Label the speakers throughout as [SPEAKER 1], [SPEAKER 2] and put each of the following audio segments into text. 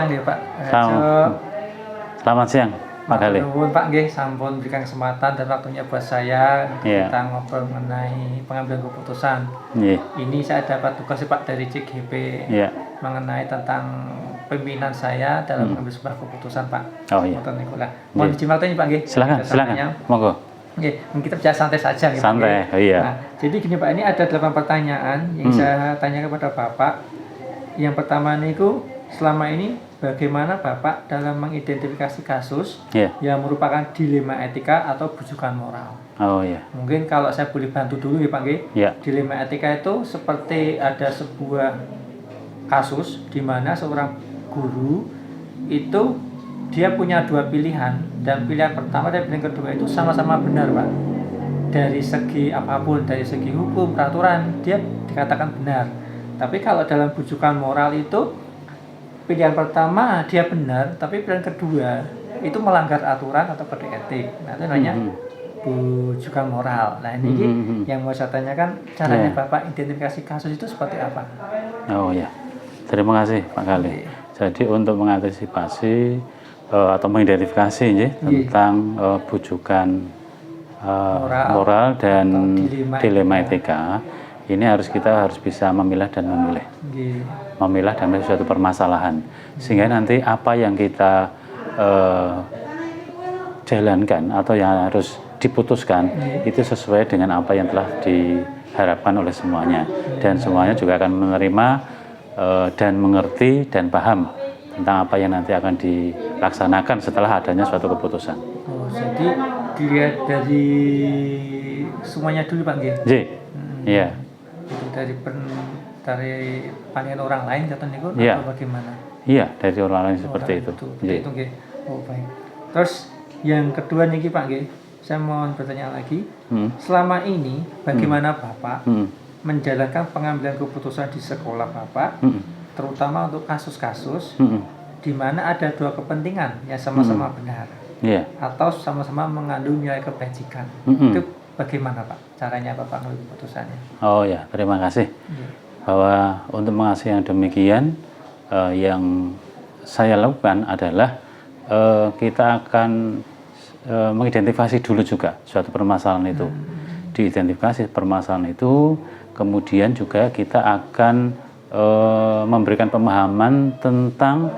[SPEAKER 1] siang ya Pak.
[SPEAKER 2] Selamat siang Pak Gali.
[SPEAKER 1] Pak nggih sampun berikan kesempatan dan waktunya buat saya kita ngobrol mengenai pengambilan keputusan. Ini saya dapat tugas Pak dari CGP mengenai tentang pimpinan saya dalam mengambil sebuah keputusan Pak.
[SPEAKER 2] Oh iya.
[SPEAKER 1] Mohon izin waktunya Pak nggih.
[SPEAKER 2] Silakan. Monggo.
[SPEAKER 1] Oke, kita bisa santai saja gitu.
[SPEAKER 2] Santai, iya.
[SPEAKER 1] Nah, jadi gini Pak, ini ada 8 pertanyaan yang saya tanya kepada Bapak. Yang pertama niku, selama ini bagaimana Bapak dalam mengidentifikasi kasus yang merupakan dilema etika atau bujukan moral?
[SPEAKER 2] Oh iya.
[SPEAKER 1] Mungkin kalau saya boleh bantu dulu ya Pak nggih. Dilema etika itu seperti ada sebuah kasus di mana seorang guru itu dia punya dua pilihan, dan pilihan pertama dan pilihan kedua itu sama-sama benar Pak. Dari segi apapun, dari segi hukum, peraturan, dia dikatakan benar. Tapi kalau dalam bujukan moral itu, pilihan pertama dia benar, tapi pilihan kedua itu melanggar aturan atau kode etik. Nah itu namanya bujukan moral. Nah ini yang mau saya tanyakan, caranya Bapak identifikasi kasus itu seperti apa?
[SPEAKER 2] Oh ya, terima kasih Pak Gali. Jadi untuk mengantisipasi atau mengidentifikasi tentang bujukan moral dan dilema etika, ini kita harus bisa memilah dan memilih. Memilah dan memilih suatu permasalahan, sehingga nanti apa yang kita jalankan atau yang harus diputuskan itu sesuai dengan apa yang telah diharapkan oleh semuanya, dan semuanya juga akan menerima dan mengerti dan paham tentang apa yang nanti akan dilaksanakan setelah adanya suatu keputusan.
[SPEAKER 1] Oh, jadi dilihat dari semuanya dulu Pak nggih.
[SPEAKER 2] Iya.
[SPEAKER 1] Itu dari pandangan orang lain atau bagaimana?
[SPEAKER 2] Iya, dari orang lain seperti itu.
[SPEAKER 1] Itu nggih. Oh, baik. Terus yang kedua niki Pak nggih, saya mohon bertanya lagi. Selama ini bagaimana Bapak menjalankan pengambilan keputusan di sekolah Bapak? Terutama untuk kasus-kasus di mana ada dua kepentingan yang sama-sama benar atau sama-sama mengandung nilai kebajikan. Itu bagaimana Pak caranya Bapak mengambil keputusannya? Oh
[SPEAKER 2] ya, terima kasih. Bahwa untuk mengasih yang demikian, yang saya lakukan adalah kita akan mengidentifikasi dulu juga suatu permasalahan itu. Diidentifikasi permasalahan itu, kemudian juga kita akan memberikan pemahaman tentang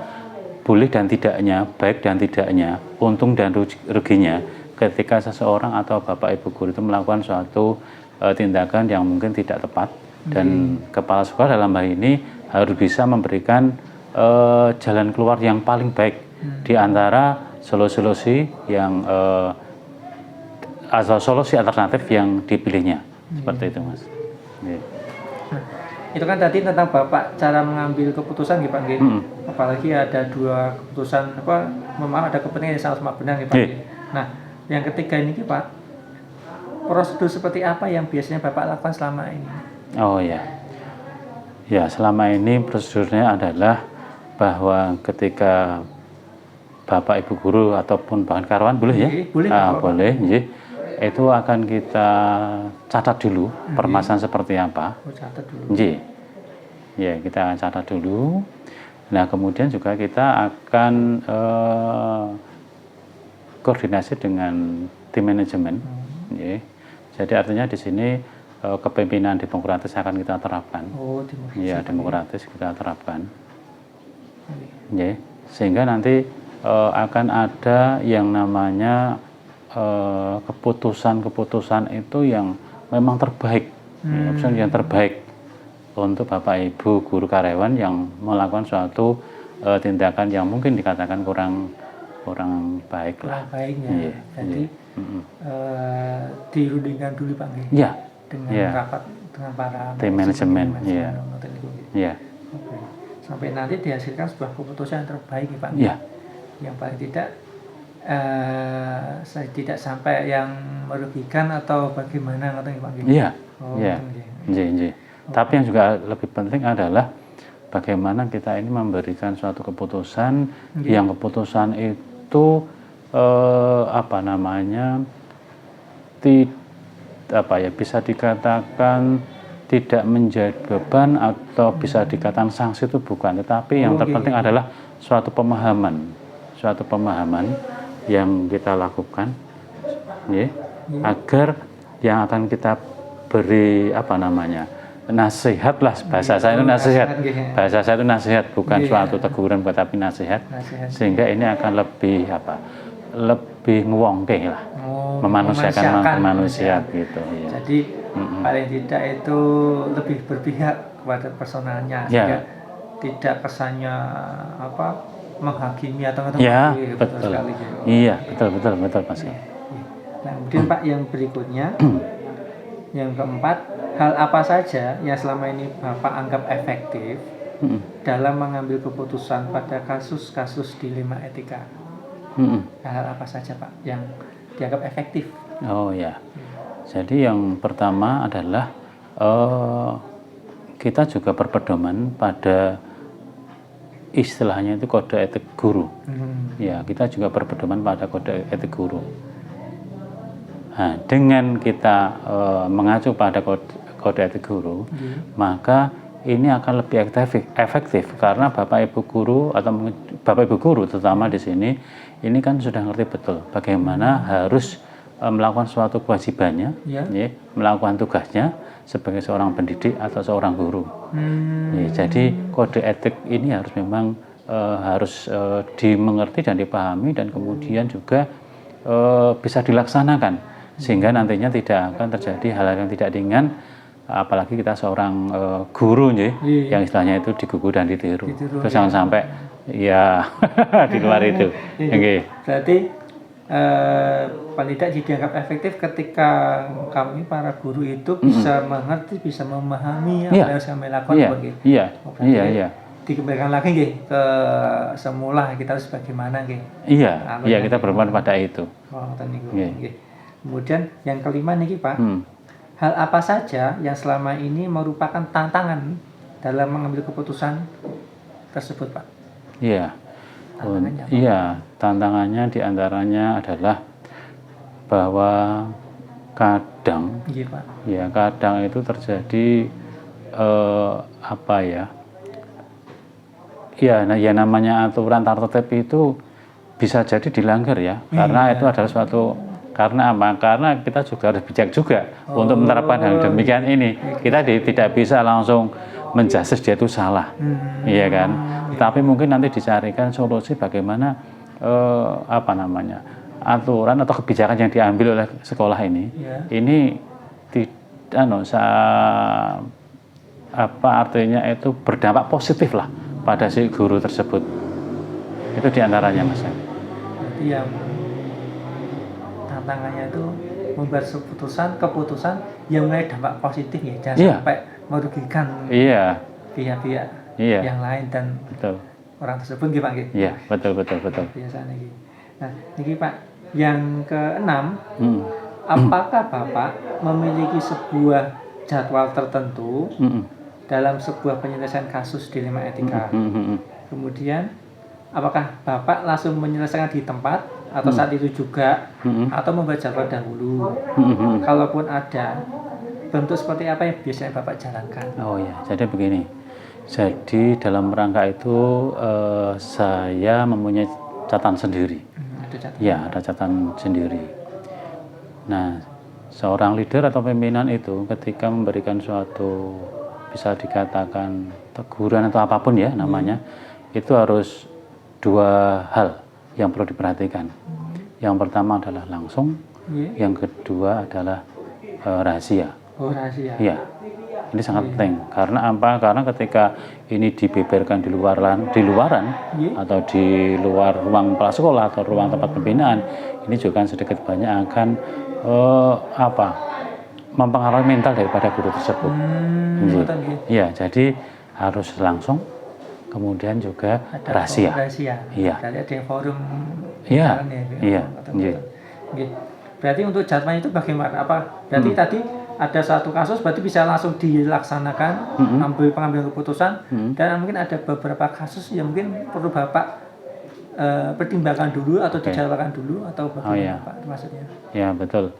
[SPEAKER 2] boleh dan tidaknya, baik dan tidaknya, untung dan ruginya ketika seseorang atau Bapak Ibu guru itu melakukan suatu tindakan yang mungkin tidak tepat, dan kepala sekolah dalam hal ini harus bisa memberikan jalan keluar yang paling baik di antara solusi yang atau solusi alternatif yang dipilihnya. Seperti itu Mas.
[SPEAKER 1] Itu kan tadi tentang Bapak cara mengambil keputusan gitu Pak nggih. Apalagi ada dua keputusan memang ada kepentingan yang sama-sama benar gitu Pak. Nah, yang ketiga ini Pak, prosedur seperti apa yang biasanya Bapak lakukan selama ini?
[SPEAKER 2] Oh ya. Ya, selama ini prosedurnya adalah bahwa ketika Bapak Ibu guru ataupun bahkan karyawan boleh ya? Boleh, itu akan kita catat dulu permasalahan seperti apa.
[SPEAKER 1] Catat dulu.
[SPEAKER 2] Ya, kita akan catat dulu. Nah, kemudian juga kita akan koordinasi dengan tim manajemen. Jadi artinya di sini kepemimpinan demokratis akan kita terapkan. Ya, demokratis kita terapkan. Sehingga nanti akan ada yang namanya keputusan-keputusan itu yang memang terbaik, yang terbaik untuk Bapak Ibu guru karyawan yang melakukan suatu tindakan yang mungkin dikatakan kurang baik lah.
[SPEAKER 1] Baiknya. Jadi dirundingkan dulu Pak nggih. Dengan rapat dengan para
[SPEAKER 2] tim manajemen.
[SPEAKER 1] Sampai nanti dihasilkan sebuah keputusan yang terbaik Pak. Yang paling tidak sampai yang merugikan atau bagaimana Pak?
[SPEAKER 2] Tapi yang juga lebih penting adalah bagaimana kita ini memberikan suatu keputusan yang keputusan itu bisa dikatakan tidak menjadi beban atau bisa dikatakan sanksi itu bukan, tetapi yang terpenting adalah suatu pemahaman yang kita lakukan, ya, agar yang akan kita beri nasihat lah, bahasa saya itu nasihat, bukan suatu teguran tapi nasihat, sehingga ini akan lebih ngewongke lah, memanusiakan manusia gitu. Ya.
[SPEAKER 1] Jadi paling tidak itu lebih berpihak kepada personalnya, sehingga tidak kesannya menghakimi atau
[SPEAKER 2] menghakimi. Betul sekali. Iya, betul Mas.
[SPEAKER 1] Nah, kemudian Pak, yang berikutnya, yang keempat, hal apa saja yang selama ini Bapak anggap efektif dalam mengambil keputusan pada kasus-kasus dilema etika? Hal apa saja Pak yang dianggap efektif?
[SPEAKER 2] Oh ya, jadi yang pertama adalah kita juga berpedoman pada istilahnya itu kode etik guru. Ya, kita juga berpedoman pada kode etik guru. Nah, dengan kita mengacu pada kode etik guru, maka ini akan lebih efektif karena Bapak Ibu guru terutama di sini ini kan sudah ngerti betul bagaimana harus melakukan suatu kewajibannya, melakukan tugasnya sebagai seorang pendidik atau seorang guru. Jadi kode etik ini harus memang harus dimengerti dan dipahami dan kemudian juga bisa dilaksanakan sehingga nantinya tidak akan terjadi hal-hal yang tidak diinginkan, apalagi kita seorang guru yang istilahnya itu digugu dan ditiru. Terus jangan sampai di luar itu.
[SPEAKER 1] Berarti paling tidak dianggap efektif ketika kami para guru itu bisa mengerti, bisa memahami apa yang harus kami lakukan.
[SPEAKER 2] Iya.
[SPEAKER 1] Dikembalikan lagi ke semula kita harus bagaimana
[SPEAKER 2] Iya, kita berpedoman pada itu.
[SPEAKER 1] Kemudian yang kelima nih Pak, hal apa saja yang selama ini merupakan tantangan dalam mengambil keputusan tersebut Pak?
[SPEAKER 2] Tantangannya diantaranya adalah bahwa kadang itu terjadi namanya aturan tertib itu bisa jadi dilanggar karena itu adalah suatu. Karena apa? Karena kita juga harus bijak juga untuk menerapkan hal demikian ini. Kita tidak bisa langsung menjudge dia itu salah, iya kan? Tapi mungkin nanti dicarikan solusi bagaimana aturan atau kebijakan yang diambil oleh sekolah ini artinya itu berdampak positif lah pada si guru tersebut. Itu diantaranya Mas.
[SPEAKER 1] Berarti yang tantangannya itu membuat keputusan yang mulai dampak positif jangan sampai merugikan pihak-pihak yang lain dan orang tersebut Pak.
[SPEAKER 2] Iya, betul.
[SPEAKER 1] Biasanya Nah, ini Pak, yang keenam, apakah Bapak memiliki sebuah jadwal tertentu dalam sebuah penyelesaian kasus dilema etika? Kemudian apakah Bapak langsung menyelesaikan di tempat atau saat itu juga atau membuat jadwal dahulu? Kalaupun ada, bentuk seperti apa yang biasanya Bapak jalankan?
[SPEAKER 2] Jadi begini. Jadi dalam rangka itu saya mempunyai catatan sendiri. Ada catatan sendiri. Nah, seorang leader atau pimpinan itu ketika memberikan suatu bisa dikatakan teguran atau apapun namanya, itu harus dua hal yang perlu diperhatikan. Yang pertama adalah langsung, yang kedua adalah rahasia.
[SPEAKER 1] Rahasia.
[SPEAKER 2] Iya, ini sangat penting. Karena apa? Karena ketika ini dibeberkan di luaran atau di luar ruang kepala sekolah atau ruang tempat pembinaan, ini juga sedikit banyak akan mempengaruhi mental daripada guru tersebut. Iya, jadi harus langsung. Kemudian juga ada rahasia.
[SPEAKER 1] Iya. Dari ada forum.
[SPEAKER 2] Iya.
[SPEAKER 1] Berarti untuk jadwalnya itu bagaimana? Berarti tadi ada satu kasus, berarti bisa langsung dilaksanakan, pengambilan keputusan, dan mungkin ada beberapa kasus yang mungkin perlu Bapak pertimbangkan dulu atau dijadwalkan dulu atau bagaimana Pak maksudnya?
[SPEAKER 2] Ya betul.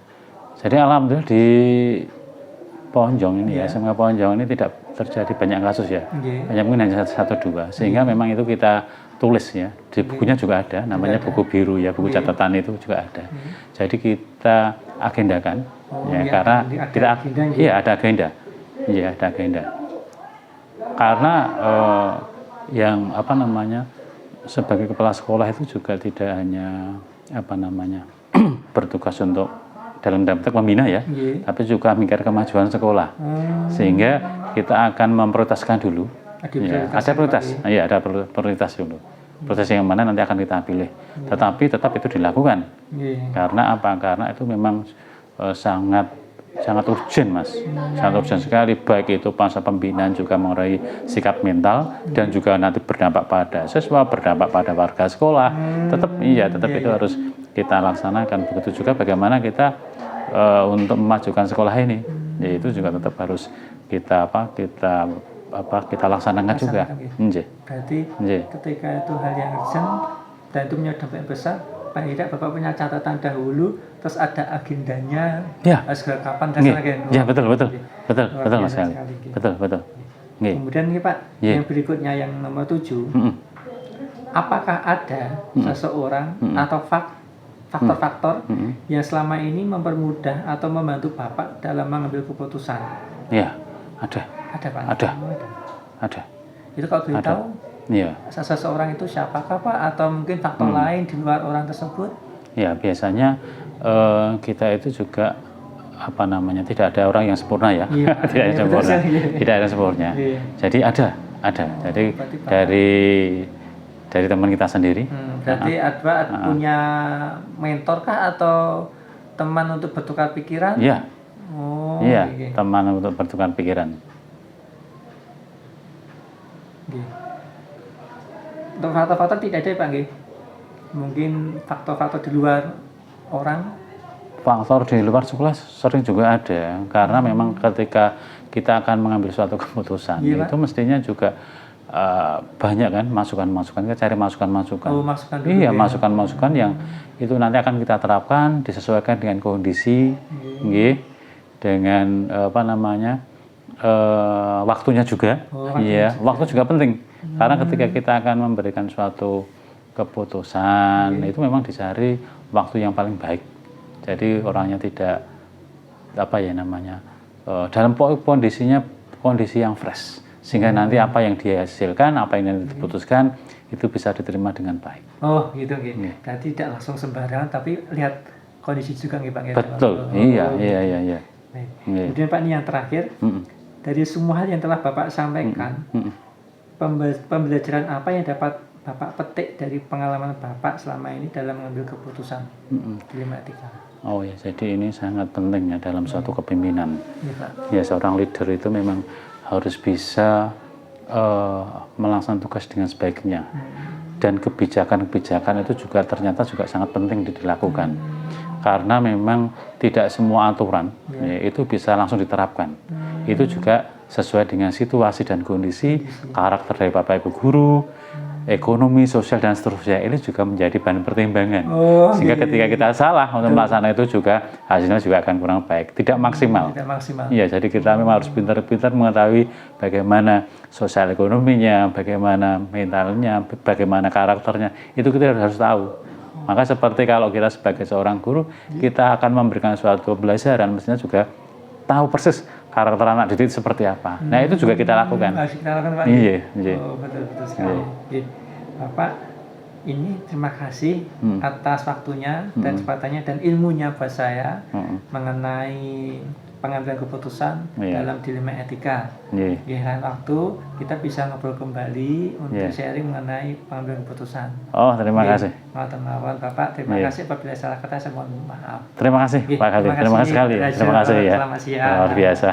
[SPEAKER 2] Jadi alhamdulillah di Ponjong ini ya, SMK Ponjong ini tidak terjadi banyak kasus ya. Hanya mungkin hanya satu dua. Sehingga memang itu kita tulis ya. Di bukunya juga ada, namanya buku biru ya, buku catatan itu juga ada. Jadi kita agendakan karena kita ada agenda. Iya, ada agenda. Karena yang sebagai kepala sekolah itu juga tidak hanya bertugas untuk dalam membina ya, tapi juga mikir kemajuan sekolah. Sehingga kita akan memprioritaskan dulu. Ada prioritas, ada prioritas dulu. Proses yang mana nanti akan kita pilih. Tetapi tetap itu dilakukan. Karena apa? Karena itu memang sangat urgent, Mas. Sangat urgent sekali, baik itu masa pembinaan juga mengenai sikap mental dan juga nanti berdampak pada siswa, berdampak pada warga sekolah. Tetap itu harus kita laksanakan. Begitu juga bagaimana kita untuk memajukan sekolah ini, yaitu juga tetap harus kita laksanakan juga.
[SPEAKER 1] Berarti ketika itu hal yang urgent dan itu punya dampak besar, paling tidak Bapak punya catatan dahulu, terus ada agendanya, segera kapan dan sebagainya.
[SPEAKER 2] Ya, betul Mas sekali. Betul.
[SPEAKER 1] Kemudian ini Pak, yang berikutnya yang nomor 7, apakah ada seseorang atau faktor-faktor yang selama ini mempermudah atau membantu Bapak dalam mengambil keputusan?
[SPEAKER 2] Ya, ada.
[SPEAKER 1] Ada Pak?
[SPEAKER 2] Ada.
[SPEAKER 1] Itu kalau boleh tahu, seseorang itu siapakah Pak? Atau mungkin faktor lain di luar orang tersebut? Ya,
[SPEAKER 2] biasanya kita itu juga tidak ada orang yang sempurna ya. Tidak ada sempurna. Jadi ada. Jadi dari teman kita sendiri.
[SPEAKER 1] Berarti punya mentor kah atau teman untuk bertukar pikiran?
[SPEAKER 2] Teman untuk bertukar pikiran.
[SPEAKER 1] Untuk faktor-faktor tidak ada Pak? Mungkin faktor-faktor di luar orang?
[SPEAKER 2] Faktor di luar sekolah sering juga ada, karena memang ketika kita akan mengambil suatu keputusan, itu mestinya juga banyak kan masukan-masukan, kita cari masukan-masukan. Masukan-masukan yang itu nanti akan kita terapkan, disesuaikan dengan kondisi, dengan waktunya juga. Waktu juga penting. Karena ketika kita akan memberikan suatu keputusan, itu memang dicari waktu yang paling baik. Jadi orangnya tidak dalam kondisi yang fresh. Sehingga nanti apa yang dihasilkan, apa yang diputuskan itu bisa diterima dengan baik.
[SPEAKER 1] Oh, gitu. Berarti tidak langsung sembarangan, tapi lihat kondisi juga Pak.
[SPEAKER 2] Betul. Iya.
[SPEAKER 1] Kemudian Pak, ini yang terakhir. Dari semua hal yang telah Bapak sampaikan, pembelajaran apa yang dapat Bapak petik dari pengalaman Bapak selama ini dalam mengambil keputusan dilema etika?
[SPEAKER 2] Oh ya, jadi ini sangat penting ya dalam suatu kepemimpinan. Seorang leader itu memang harus bisa melaksanakan tugas dengan sebaiknya. Dan kebijakan-kebijakan itu juga ternyata juga sangat penting dilakukan. Karena memang tidak semua aturan itu bisa langsung diterapkan. Itu juga sesuai dengan situasi dan kondisi, karakter dari Bapak Ibu guru, ekonomi, sosial, dan seterusnya. Ini juga menjadi bahan pertimbangan. Sehingga ketika kita salah untuk melaksanakan itu juga hasilnya juga akan kurang baik, tidak maksimal. Jadi kita memang harus pintar-pintar mengetahui bagaimana sosial ekonominya, bagaimana mentalnya, bagaimana karakternya. Itu kita harus tahu. Maka seperti kalau kita sebagai seorang guru, kita akan memberikan suatu pembelajaran, mestinya juga tahu persis karakter anak didik seperti apa. Nah, itu juga kita lakukan.
[SPEAKER 1] Kita lakukan Pak. Betul sekali. Bapak, ini terima kasih atas waktunya dan kesempatannya dan ilmunya buat saya mengenai pengambilan keputusan dalam dilema etika. Di lain waktu kita bisa ngobrol kembali untuk sharing mengenai pengambilan keputusan.
[SPEAKER 2] Oh, terima kasih.
[SPEAKER 1] Bapak, terima kasih apabila salah kata, saya mohon maaf.
[SPEAKER 2] Terima kasih Pak Khalid. Terima kasih sekali. Terima kasih ya.
[SPEAKER 1] Selamat siang.
[SPEAKER 2] Luar biasa.